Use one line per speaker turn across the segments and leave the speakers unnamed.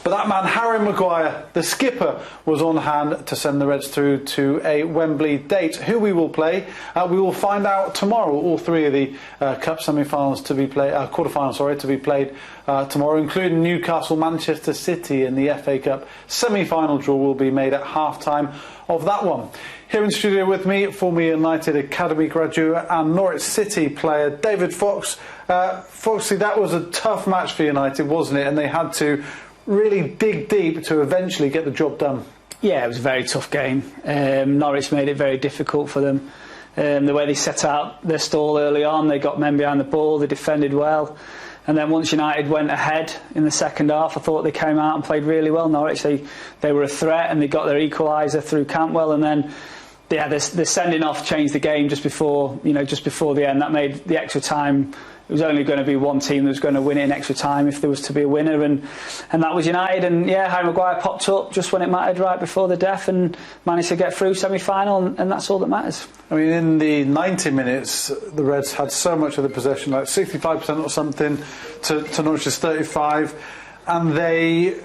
But that man, Harry Maguire, the skipper, was on hand to send the Reds through to a Wembley date. Who we will play, we will find out tomorrow. All three of the Cup semi-finals to be played, quarter-finals, to be played tomorrow, including Newcastle, Manchester City in the FA Cup semi-final draw will be made at half-time of that one. Here in studio with me, former United Academy graduate and Norwich City player David Fox. Foxy, that was a tough match for United, wasn't it? And they had to really dig deep to eventually get the job done.
Yeah, it was a very tough game. Norwich made it very difficult for them. The way they set out their stall early on, they got men behind the ball, they defended well. And then once United went ahead in the second half, I thought they came out and played really well. Norwich, they were a threat and they got their equaliser through Cantwell, and then the sending off changed the game just before the end. That made the extra time. It was only going to be one team that was going to win it in extra time if there was to be a winner, and that was United. And yeah, Harry Maguire popped up just when it mattered, right before the death, and managed to get through semi-final, and that's all that matters.
I mean, in the 90 minutes, the Reds had so much of the possession, like 65% or something, to Norwich's 35, and they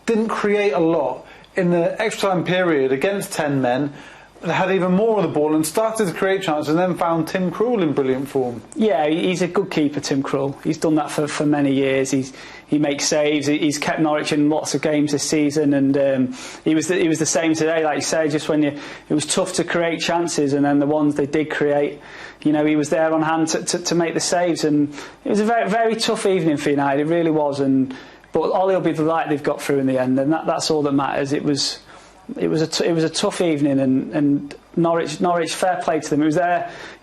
didn't create a lot. In the extra time period, against 10 men, they had even more of the ball and started to create chances, and then found Tim Krul in brilliant form. Yeah,
he's a good keeper, Tim Krul. He's done that for many years. He makes saves. He's kept Norwich in lots of games this season, and he was the same today, like you say. Just when it was tough to create chances, and then the ones they did create, he was there on hand to make the saves. And it was a very, very tough evening for United. It really was. But Ole will be delighted they've got through in the end, and that's all that matters. It was a tough evening, and Norwich, fair play to them.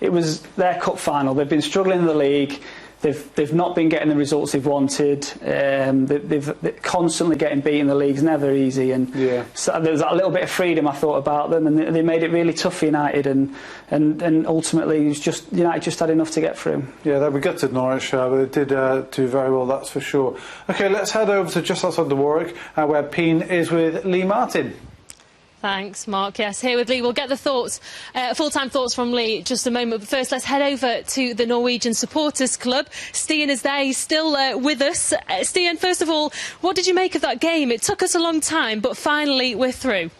It was their cup final. They've been struggling in the league. They've not been getting the results they've wanted. They're constantly getting beat in the league. It's never easy, and so there was that little bit of freedom I thought about them, and they made it really tough for United, and ultimately United just had enough to get through. Yeah, they were gutted, Norwich, but they did do very well, that's for sure. Okay, let's head over to just outside the Warwick, where Peen is with Lee Martin.
Thanks, Mark. Yes, here with Lee. We'll get the thoughts, full-time thoughts from Lee in just a moment. But first, let's head over to the Norwegian Supporters Club. Stian is there. He's still with us. Stian, first of all, what did you make of that game? It took us a long time, but finally we're through.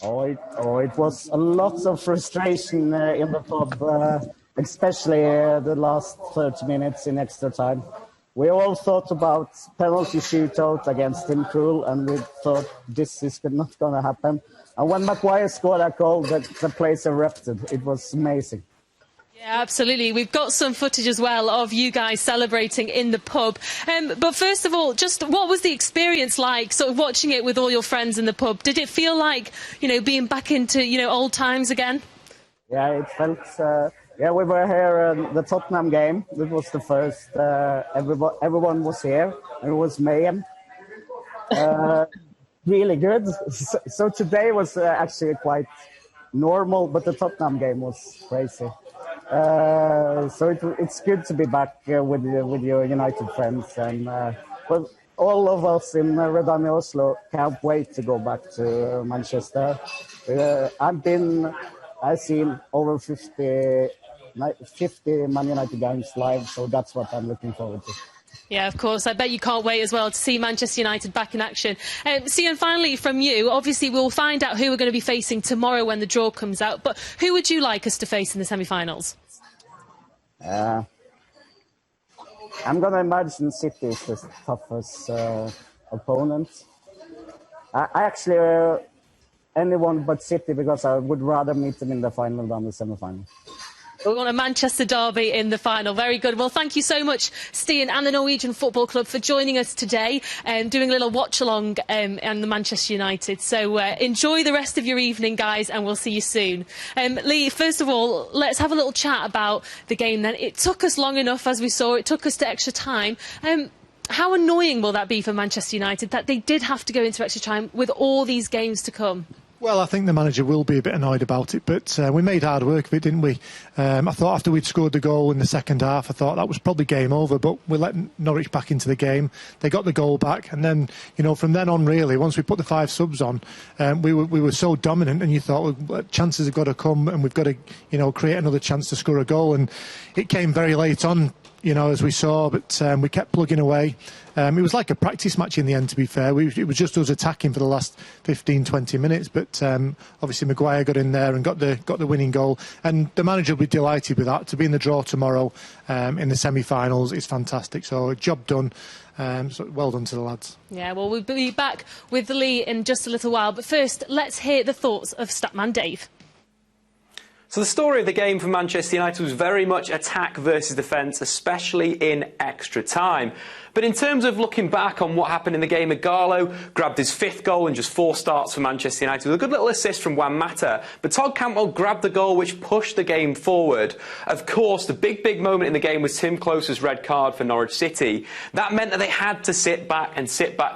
It was a lot of frustration in the pub, especially the last 30 minutes in extra time. We all thought about penalty shootout against Tim Krul, and we thought this is not going to happen. And when Maguire scored that goal, the place erupted. It was amazing.
Yeah, absolutely. We've got some footage as well of you guys celebrating in the pub. But first of all, just what was the experience like, sort of watching it with all your friends in the pub? Did it feel like, being back into, old times again?
Yeah, it felt... Yeah, we were here at the Tottenham game. It was the first. Everyone was here. It was mayhem. Really good. So today was actually quite normal, but the Tottenham game was crazy. So it's good to be back with your United friends, and but all of us in Redan Oslo can't wait to go back to Manchester. I've seen over 50 Man United games live, so that's what I'm looking forward to.
Yeah, of course. I bet you can't wait as well to see Manchester United back in action. Sian, finally from you, obviously we'll find out who we're going to be facing tomorrow when the draw comes out, but who would you like us to face in the semi-finals?
I'm going to imagine City is the toughest opponent. I actually... anyone but City, because I would rather meet them in the final than the semi-final.
We want a Manchester derby in the final. Very good. Well, thank you so much, Stian and the Norwegian Football Club, for joining us today and doing a little watch-along on the Manchester United. So enjoy the rest of your evening, guys, and we'll see you soon. Lee, first of all, let's have a little chat about the game then. It took us long enough, as we saw. It took us to extra time. How annoying will that be for Manchester United, that they did have to go into extra time with all these games to come?
Well, I think the manager will be a bit annoyed about it, but we made hard work of it, didn't we? I thought after we'd scored the goal in the second half, I thought that was probably game over, but we let Norwich back into the game. They got the goal back, and then, from then on, really, once we put the 5 subs on, we were so dominant, and you thought, well, chances have got to come, and we've got to, create another chance to score a goal, and it came very late on. as we saw, but we kept plugging away. It was like a practice match in the end, to be fair. It was just us attacking for the last 15, 20 minutes, but obviously Maguire got in there and got the winning goal, and the manager will be delighted with that. To be in the draw tomorrow in the semi-finals is fantastic, so job done. So well done to the lads.
Yeah, well, we'll be back with Lee in just a little while, but first, let's hear the thoughts of Statman Dave.
So the story of the game for Manchester United was very much attack versus defence, especially in extra time. But in terms of looking back on what happened in the game, Ighalo grabbed his 5th goal in just 4 starts for Manchester United with a good little assist from Juan Mata. But Todd Cantwell grabbed the goal which pushed the game forward. Of course, the big moment in the game was Tim Close's red card for Norwich City. That meant that they had to sit back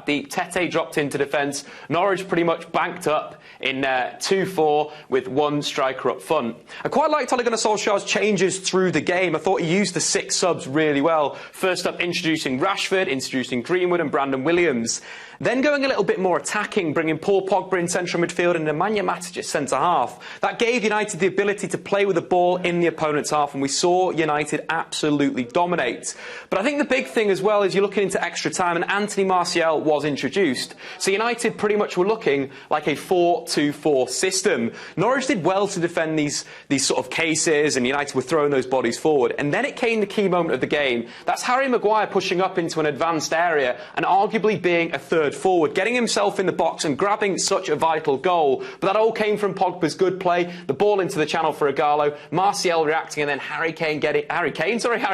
deep. Tete dropped into defence. Norwich pretty much banked up in 2-4 with one striker up front. I quite liked Ole Solskjaer's changes through the game. I thought he used the 6 subs really well. First up, introducing Rashford, introducing Greenwood and Brandon Williams. Then going a little bit more attacking, bringing Paul Pogba in central midfield and Nemanja Matic at centre-half. That gave United the ability to play with the ball in the opponent's half, and we saw United absolutely dominate. But I think the big thing as well is you're looking into extra time, and Anthony Martial was introduced. So United pretty much were looking like a 4-2-4 system. Norwich did well to defend these sort of cases, and United were throwing those bodies forward. And then it came the key moment of the game. That's Harry Maguire pushing up into an advanced area and arguably being a third forward, getting himself in the box and grabbing such a vital goal. But that all came from Pogba's good play, the ball into the channel for Ighalo, Martial reacting, and then Harry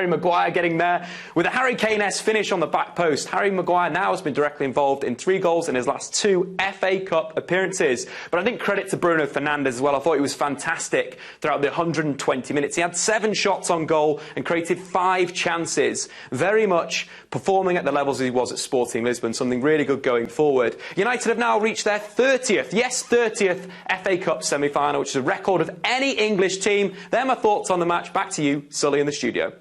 Maguire getting there with a Harry Kane-esque finish on the back post. Harry Maguire now has been directly involved in 3 goals in his last 2 FA Cup appearances. But I think credit to Bruno Fernandes as well. I thought he was fantastic throughout the 120 minutes. He had 7 shots on goal and created 5 chances. Very much performing at the levels he was at Sporting Lisbon. Something really good going forward. United have now reached their 30th FA Cup semi-final, which is a record of any English team. They're my thoughts on the match. Back to you, Sully, in the studio.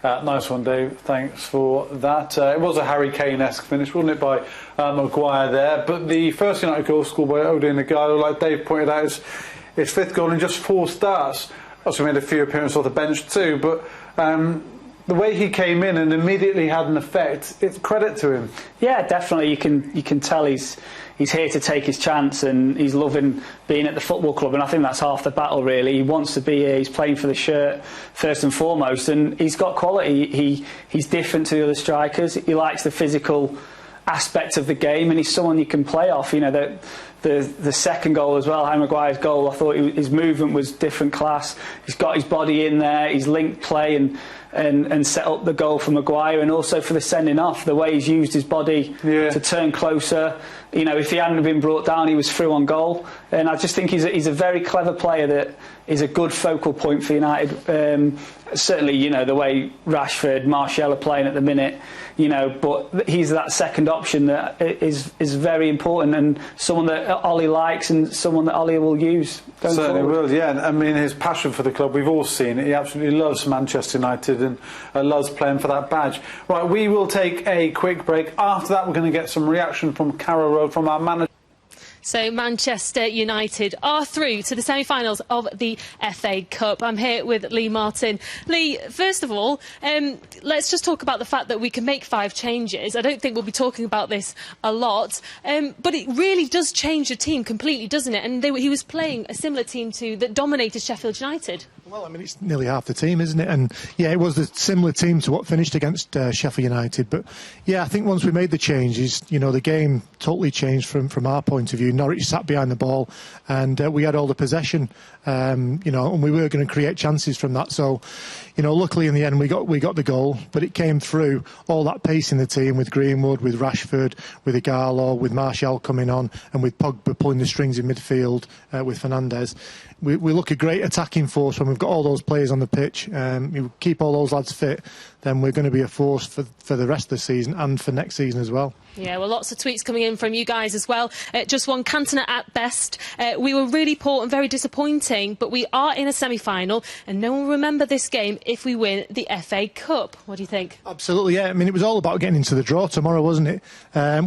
Nice one, Dave. Thanks for that. It was a Harry Kane-esque finish, wasn't it, by Maguire there? But the first United goal scored by Odin Ighalo, like Dave pointed out, is his 5th goal in just 4 starts. Also made a few appearances off the bench too, but the way he came in and immediately had an effect, it's credit to him. Yeah,
definitely. You can tell he's here to take his chance, and he's loving being at the football club, and I think that's half the battle really. He wants to be here, he's playing for the shirt first and foremost, and he's got quality. He's different to the other strikers. He likes the physical aspect of the game, and he's someone you can play off. The second goal as well, Harry Maguire's goal, I thought his movement was different class. He's got his body in there, he's linked play and set up the goal for Maguire, and also for the sending off, the way he's used his body to turn closer. If he hadn't been brought down, he was through on goal. And I just think he's a very clever player that is a good focal point for United. Certainly, the way Rashford, Martial are playing at the minute, but he's that second option that is very important, and someone that Ole likes and someone that Ole will use going
Certainly
forward.
will, yeah. I mean, his passion for the club, we've all seen it. He absolutely loves Manchester United and loves playing for that badge. Right, we will take a quick break. After that, we're going to get some reaction from Carrow Road, from our manager.
So Manchester United are through to the semi-finals of the FA Cup. I'm here with Lee Martin. Lee, first of all, let's just talk about the fact that we can make 5 changes. I don't think we'll be talking about this a lot, but it really does change the team completely, doesn't it? And he was playing a similar team that dominated Sheffield United.
Well, I mean, it's nearly half the team, isn't it? And yeah, it was a similar team to what finished against Sheffield United. But yeah, I think once we made the changes, the game totally changed from our point of view. Norwich sat behind the ball, and we had all the possession, and we were going to create chances from that. So, luckily in the end we got the goal, but it came through all that pace in the team with Greenwood, with Rashford, with Ighalo, with Martial coming on, and with Pogba pulling the strings in midfield with Fernandes. We look a great attacking force when we've got all those players on the pitch. You keep all those lads fit, then we're going to be a force for the rest of the season and for next season as well.
Yeah, well, lots of tweets coming in from you guys as well. Just one, Cantona at best. We were really poor and very disappointing, but we are in a semi-final, and no one will remember this game if we win the FA Cup. What do you think?
Absolutely, yeah. I mean, it was all about getting into the draw tomorrow, wasn't it?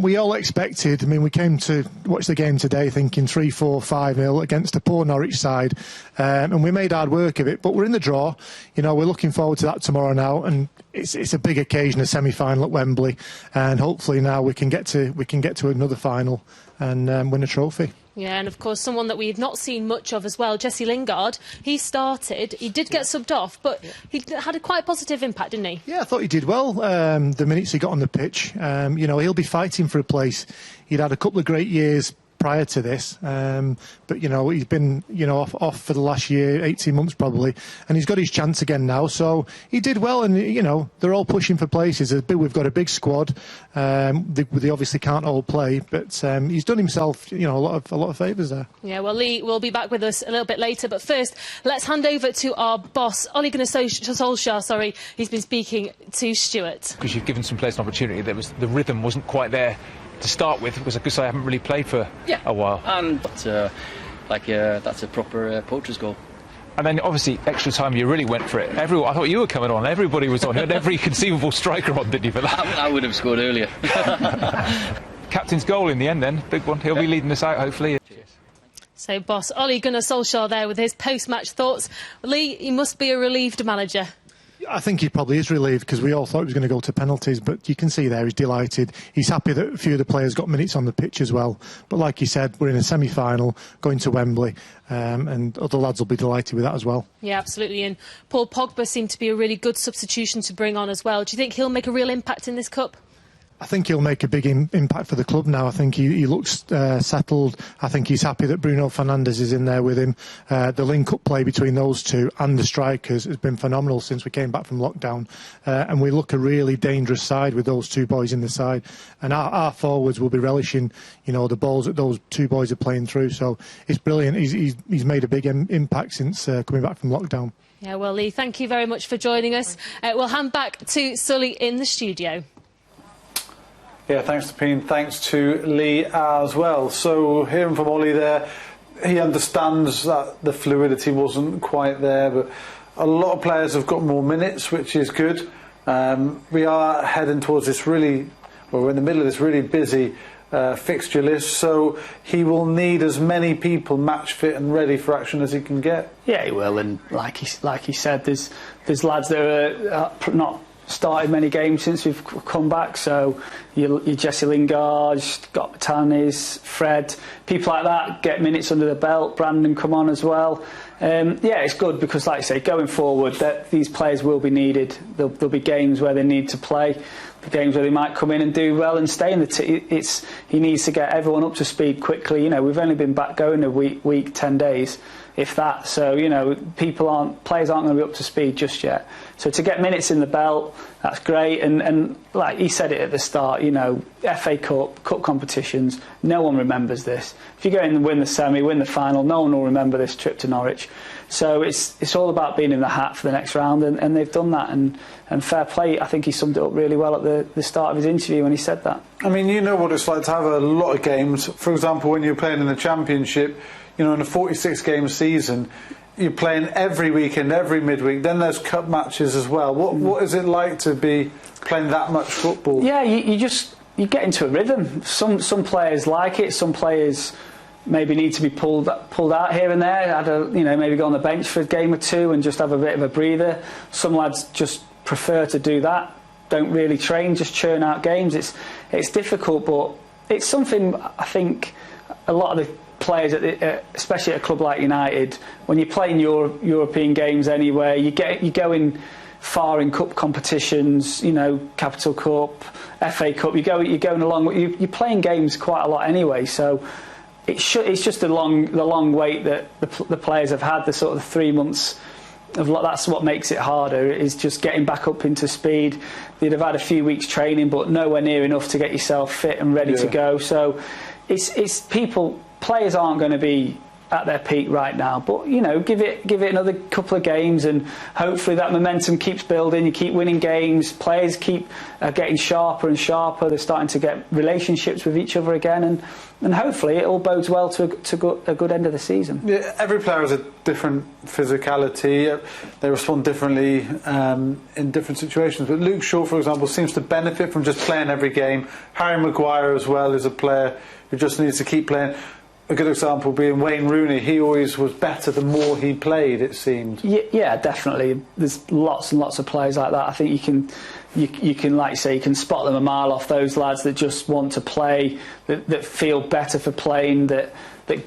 We all expected, we came to watch the game today thinking 3-4, 5-0 against a poor Norwich side, and we made hard work of it, but we're in the draw. We're looking forward to that tomorrow now, and it's a big occasion, a semi-final at Wembley, and hopefully now we can get to another final and win a trophy.
Yeah, and of course someone that we've not seen much of as well, Jesse Lingard. He started, he did get subbed off, but he had a quite positive impact, didn't he?
Yeah, I thought he did well. The minutes he got on the pitch, he'll be fighting for a place. He'd had a couple of great years prior to this, but he's been off for the last year, 18 months probably, and he's got his chance again now. So he did well, and they're all pushing for places. We've got a big squad. They obviously can't all play, but he's done himself a lot of favours there.
Yeah, well, Lee will be back with us a little bit later, but first let's hand over to our boss, Ole Solskjaer. Sorry, he's been speaking to Stuart.
Because you've given some players an opportunity, the rhythm wasn't quite there to start with, because I haven't really played for a while.
And that's a proper poacher's goal.
And then obviously extra time you really went for it. I thought you were coming on. Everybody was on. You had every conceivable striker on, didn't you? For that?
I would have scored earlier.
Captain's goal in the end then, big one. He'll be leading us out hopefully. Cheers.
So boss Ole Gunnar Solskjaer there with his post-match thoughts. Lee, he must be a relieved manager.
I think he probably is relieved, because we all thought he was going to go to penalties, but you can see there he's delighted. He's happy that a few of the players got minutes on the pitch as well. But like you said, we're in a semi-final, going to Wembley, and other lads will be delighted with that as well.
Yeah, absolutely. And Paul Pogba seemed to be a really good substitution to bring on as well. Do you think he'll make a real impact in this cup?
I think he'll make a big impact for the club now. I think he looks settled. I think he's happy that Bruno Fernandes is in there with him. The link-up play between those two and the strikers has been phenomenal since we came back from lockdown. And we look a really dangerous side with those two boys in the side. And our forwards will be relishing, the balls that those two boys are playing through. So it's brilliant. He's made a big impact since coming back from lockdown.
Yeah, well, Lee, thank you very much for joining us. We'll hand back to Sully in the studio.
Yeah, thanks to Peen, thanks to Lee as well. So hearing from Ollie there, he understands that the fluidity wasn't quite there, but a lot of players have got more minutes, which is good. We are heading towards this we're in the middle of this really busy fixture list, so he will need as many people match fit and ready for action as he can get.
Yeah, he will, and like he said, there's lads that are not started many games since we've come back, so you Jesse Lingard, got Tanis, Fred, people like that get minutes under the belt. Brandon come on as well. Yeah, it's good because, like I say, going forward, that these players will be needed. There'll be games where they need to play, the games where they might come in and do well and stay in the he needs to get everyone up to speed quickly. We've only been back going a week, 10 days, if that. So players aren't going to be up to speed just yet. So to get minutes in the belt, that's great. And like he said it at the start, FA Cup competitions, no one remembers this. If you go in and win the semi, win the final, no one will remember this trip to Norwich. So it's all about being in the hat for the next round, and they've done that. And fair play, I think he summed it up really well at the start of his interview when he said that.
I mean, you know what it's like to have a lot of games. For example, when you're playing in the Championship, in a 46-game season, you're playing every weekend, every midweek. Then there's cup matches as well. What is it like to be playing that much football?
Yeah, you get into a rhythm. Some players like it. Some players maybe need to be pulled out here and there. Maybe go on the bench for a game or two and just have a bit of a breather. Some lads just prefer to do that. Don't really train, just churn out games. It's difficult, but it's something I think a lot of the players, especially at a club like United, when you're playing European games anywhere, you go in far in cup competitions, Capital Cup, FA Cup. You're going along. You're playing games quite a lot anyway, so it's just the long wait that the players have had. The sort of 3 months of that's what makes it harder. Is just getting back up into speed. You'd have had a few weeks training, but nowhere near enough to get yourself fit and ready to go. So it's people. Players aren't going to be at their peak right now, but give it another couple of games, and hopefully that momentum keeps building. You keep winning games, players keep getting sharper and sharper. They're starting to get relationships with each other again, and hopefully it all bodes well to a good end of the season.
Yeah, every player has a different physicality. They respond differently in different situations. But Luke Shaw, for example, seems to benefit from just playing every game. Harry Maguire as well is a player who just needs to keep playing. a good example being Wayne Rooney. He always was better the more he played, it seemed.
Yeah, definitely. There's lots and lots of players like that. I think you can, like you say, you can spot them a mile off. Those lads that just want to play, that feel better for playing, that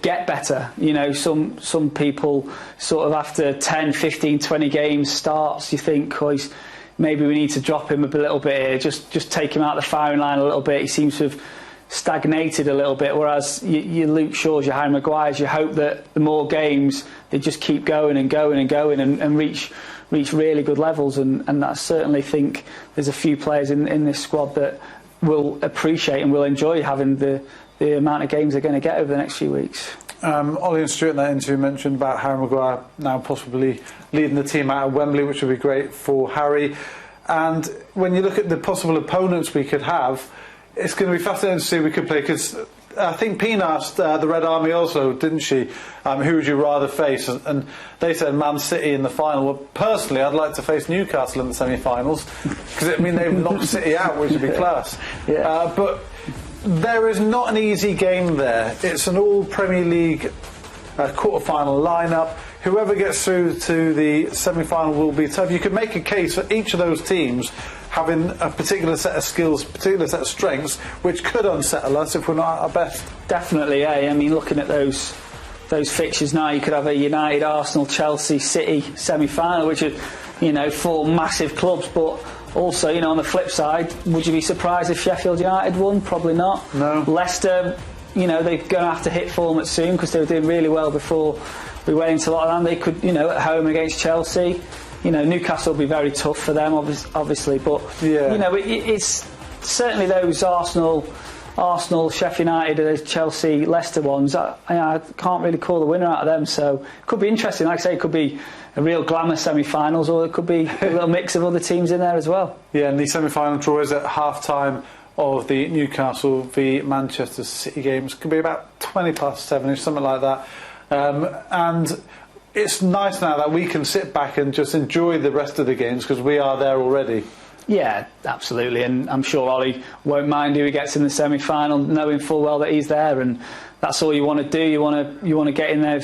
get better. You know, some people sort of after 10, 15, 20 games starts, you think, oh, maybe we need to drop him a little bit here, just take him out the firing line a little bit. He seems to have stagnated a little bit, whereas you Luke Shaw's, your Harry Maguire's, you hope that the more games they just keep going and going and going and reach really good levels, and I certainly think there's a few players in this squad that will appreciate and will enjoy having the amount of games they're going to get over the next few weeks.
Ollie and Stuart in that interview mentioned about Harry Maguire now possibly leading the team out of Wembley, which would be great for Harry. And when you look at the possible opponents we could have, it's going to be fascinating to see who we could play, because I think Peen asked the Red Army also, didn't she, who would you rather face? And they said Man City in the final. Well, personally, I'd like to face Newcastle in the semi-finals, because it means they've knocked City out, which would be class.
Yeah.
But there is not an easy game there. It's an all-Premier League quarter-final lineup. Whoever gets through to the semi-final will be tough. You could make a case for each of those teams having a particular set of skills, particular set of strengths, which could unsettle us if we're not at our best.
Definitely, yeah. I mean, looking at those fixtures now, you could have a United, Arsenal, Chelsea, City semi-final, which are, you know, 4 massive clubs. But also, you know, on the flip side, would you be surprised if Sheffield United won? Probably not.
No.
Leicester, you know, they're going to have to hit form at soon, because they were doing really well before we went into lockdown. They could, you know, at home against Chelsea. You know, Newcastle will be very tough for them, obviously, but
yeah.
You know, it's certainly those Arsenal, Sheffield United, Chelsea, Leicester ones. I can't really call the winner out of them, so it could be interesting. Like I say, it could be a real glamour semi-finals, or it could be a little mix of other teams in there as well.
Yeah, and the semi-final draw is at half-time of the Newcastle v Manchester City games. Could be about 7:20, something like that. And it's nice now that we can sit back and just enjoy the rest of the games, because we are there already.
Yeah, absolutely, and I'm sure Ollie won't mind who he gets in the semi-final, knowing full well that he's there, and that's all you want to do. You want to get in there,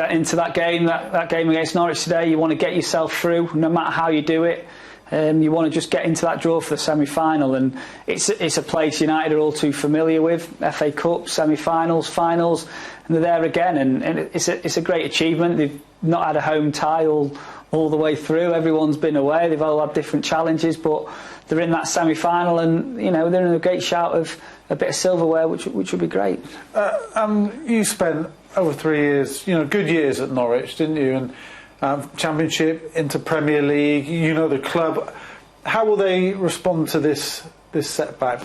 into that game, that game against Norwich today. You want to get yourself through, no matter how you do it. You want to just get into that draw for the semi-final, and it's a place United are all too familiar with. FA Cup, semi-finals, finals, and they're there again, and it's a great achievement. They've not had a home tie all the way through. Everyone's been away. They've all had different challenges, but they're in that semi-final, and you know, they're in a great shout of a bit of silverware, which would be great.
You spent over 3 years, you know, good years at Norwich, didn't you? And Championship into Premier League, you know the club. How will they respond to this setback?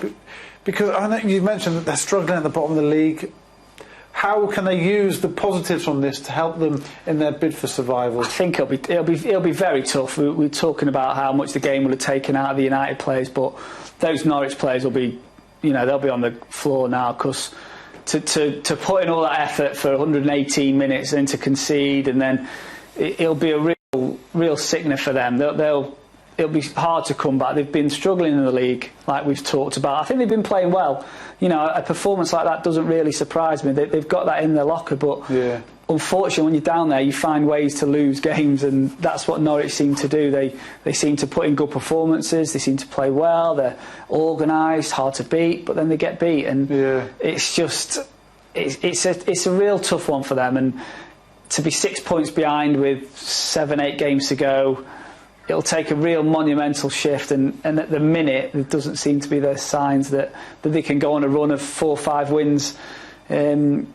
Because I know you mentioned that they're struggling at the bottom of the league. How can they use the positives from this to help them in their bid for survival?
I think it'll be very tough. We're talking about how much the game will have taken out of the United players, but those Norwich players will be, you know, they'll be on the floor now, because to put in all that effort for 118 minutes and to concede, and then it'll be a real sickener for them. It'll be hard to come back. They've been struggling in the league, like we've talked about. I think they've been playing well. You know, a performance like that doesn't really surprise me. They've got that in their locker, but
yeah.
Unfortunately, when you're down there, you find ways to lose games, and that's what Norwich seem to do. They seem to put in good performances. They seem to play well. They're organised, hard to beat, but then they get beat, and
yeah.
It's just it's a real tough one for them. And to be 6 points behind with 7-8 games to go, it'll take a real monumental shift, and at the minute there doesn't seem to be the signs that they can go on a run of 4 or 5 wins to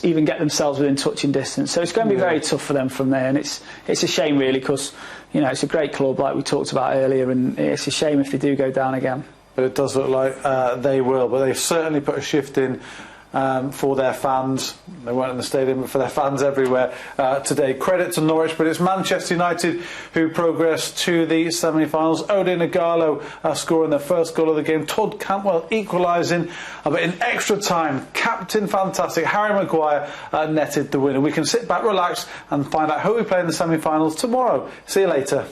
even get themselves within touching distance. So it's going to be very tough for them from there, and it's a shame really, because you know it's a great club like we talked about earlier, and it's a shame if they do go down again.
But it does look like they will. But they've certainly put a shift in for their fans. They weren't in the stadium, but for their fans everywhere today. Credit to Norwich, but it's Manchester United who progressed to the semi-finals. Odin Igalo scoring their first goal of the game. Todd Cantwell equalising, but in extra time, Captain Fantastic Harry Maguire netted the winner. We can sit back, relax, and find out who we play in the semi-finals tomorrow. See you later.